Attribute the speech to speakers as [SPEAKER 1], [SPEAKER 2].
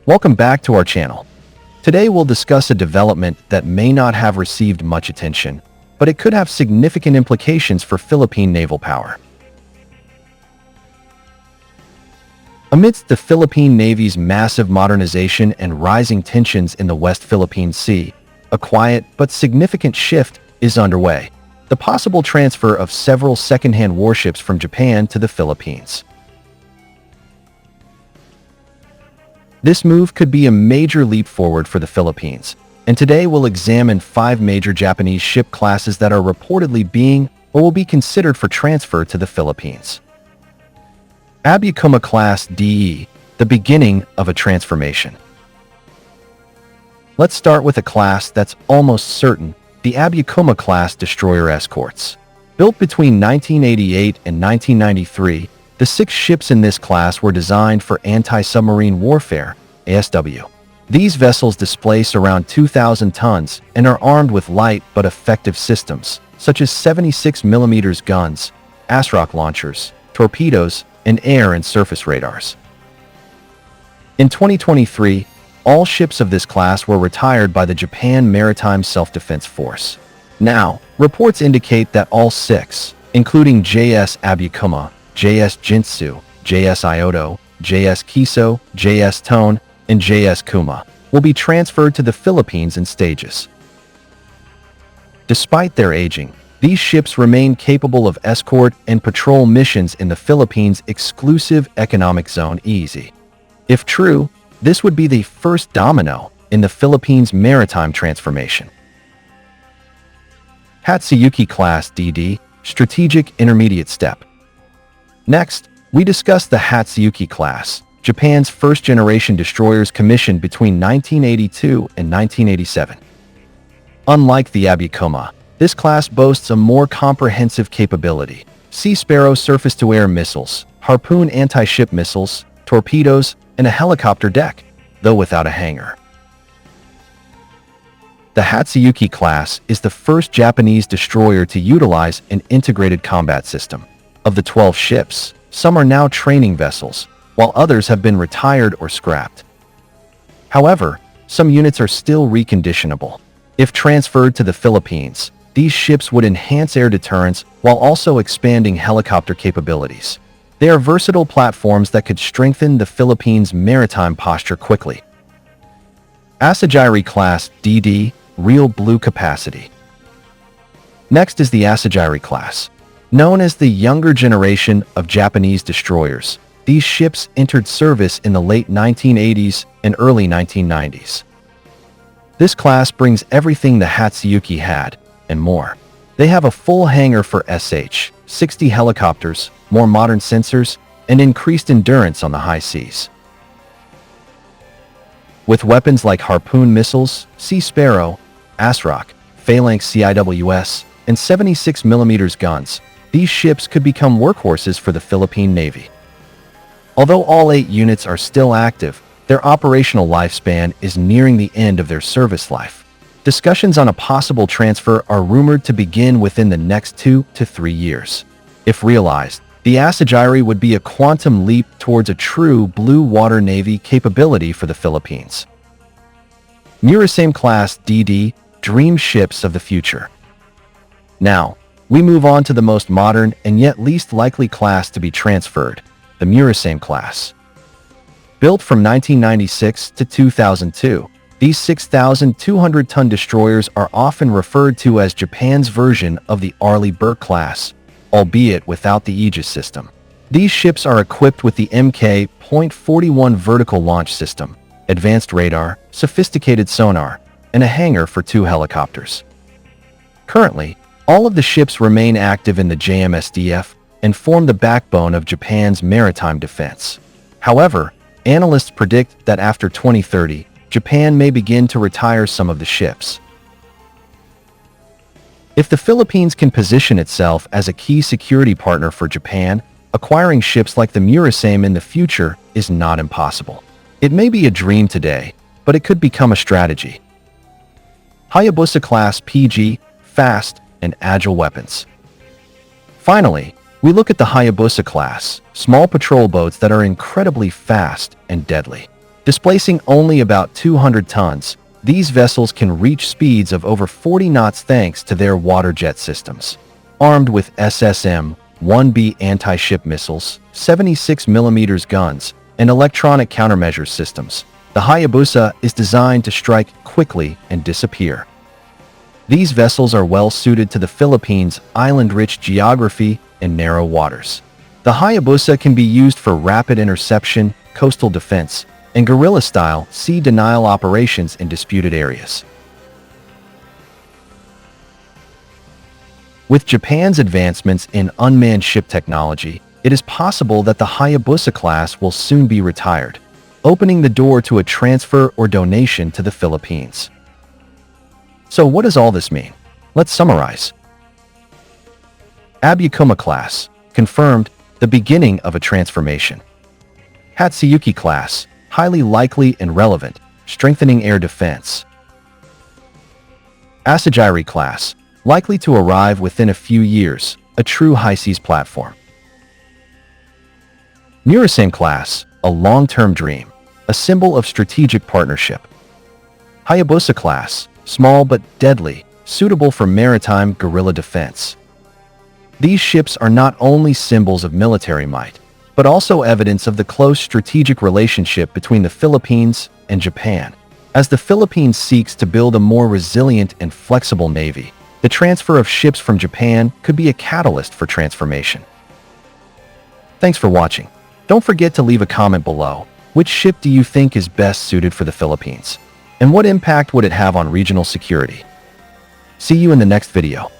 [SPEAKER 1] Welcome back to our channel. Today we'll discuss a development that may not have received much attention, but it could have significant implications for Philippine naval power. Amidst the Philippine Navy's massive modernization and rising tensions in the West Philippine Sea, a quiet but significant shift is underway: the possible transfer of several second-hand warships from Japan to the Philippines. This move could be a major leap forward for the Philippines, and today we'll examine 5 major Japanese ship classes that are reportedly being or will be considered for transfer to the Philippines. Abukuma-class DE, the beginning of a transformation. Let's start with a class that's almost certain: the Abukuma-class destroyer escorts. Built between 1988 and 1993, the 6 ships in this class were designed for anti-submarine warfare, ASW. These vessels displace around 2,000 tons and are armed with light but effective systems, such as 76mm guns, ASROC launchers, torpedoes, and air and surface radars. In 2023, all ships of this class were retired by the Japan Maritime Self-Defense Force. Now, reports indicate that all 6, including JS Abukuma, JS Jintsu, JS Iodo, JS Kiso, JS Tone, and JS Kuma, will be transferred to the Philippines in stages. Despite their aging, these ships remain capable of escort and patrol missions in the Philippines' exclusive economic zone (EEZ). If true, this would be the first domino in the Philippines' maritime transformation. Hatsuyuki-class DD, strategic intermediate step. Next, we discuss the Hatsuyuki class, Japan's first-generation destroyers commissioned between 1982 and 1987. Unlike the Abukuma, this class boasts a more comprehensive capability: Sea Sparrow surface-to-air missiles, Harpoon anti-ship missiles, torpedoes, and a helicopter deck, though without a hangar. The Hatsuyuki class is the first Japanese destroyer to utilize an integrated combat system. Of the 12 ships, some are now training vessels, while others have been retired or scrapped. However, some units are still reconditionable. If transferred to the Philippines, these ships would enhance air deterrence while also expanding helicopter capabilities. They are versatile platforms that could strengthen the Philippines' maritime posture quickly. Asagiri-class DD, real blue capacity. Next is the Asagiri class. Known as the younger generation of Japanese destroyers, these ships entered service in the late 1980s and early 1990s. This class brings everything the Hatsuyuki had, and more. They have a full hangar for SH-60 helicopters, more modern sensors, and increased endurance on the high seas. With weapons like Harpoon missiles, Sea Sparrow, ASROC, Phalanx CIWS, and 76mm guns, these ships could become workhorses for the Philippine Navy. Although all 8 units are still active, their operational lifespan is nearing the end of their service life. Discussions on a possible transfer are rumored to begin within the next 2 to 3 years. If realized, the Asagiri would be a quantum leap towards a true blue water navy capability for the Philippines. Murasame-class DD, dream ships of the future. Now, we move on to the most modern and yet least likely class to be transferred, the Murasame-class. Built from 1996 to 2002, these 6,200-ton destroyers are often referred to as Japan's version of the Arleigh Burke-class, albeit without the Aegis system. These ships are equipped with the Mk.41 vertical launch system, advanced radar, sophisticated sonar, and a hangar for 2 helicopters. Currently, all of the ships remain active in the JMSDF and form the backbone of Japan's maritime defense. However, analysts predict that after 2030, Japan may begin to retire some of the ships. If the Philippines can position itself as a key security partner for Japan, acquiring ships like the Murasame in the future is not impossible. It may be a dream today, but it could become a strategy. Hayabusa-class PG, fast, and agile weapons. Finally, we look at the Hayabusa-class, small patrol boats that are incredibly fast and deadly. Displacing only about 200 tons, these vessels can reach speeds of over 40 knots thanks to their water jet systems. Armed with SSM-1B anti-ship missiles, 76mm guns, and electronic countermeasure systems, the Hayabusa is designed to strike quickly and disappear. These vessels are well suited to the Philippines' island-rich geography and narrow waters. The Hayabusa can be used for rapid interception, coastal defense, and guerrilla-style sea denial operations in disputed areas. With Japan's advancements in unmanned ship technology, it is possible that the Hayabusa class will soon be retired, opening the door to a transfer or donation to the Philippines. So what does all this mean? Let's summarize. Abukuma-class, confirmed, the beginning of a transformation. Hatsuyuki-class, highly likely and relevant, strengthening air defense. Asagiri-class, likely to arrive within a few years, a true high-seas platform. Murasame-class, a long-term dream, a symbol of strategic partnership. Hayabusa-class, small but deadly, suitable for maritime guerrilla defense. These ships are not only symbols of military might, but also evidence of the close strategic relationship between the Philippines and Japan. As the Philippines seeks to build a more resilient and flexible navy, the transfer of ships from Japan could be a catalyst for transformation. Thanks for watching. Don't forget to leave a comment below. Which ship do you think is best suited for the Philippines? And what impact would it have on regional security? See you in the next video.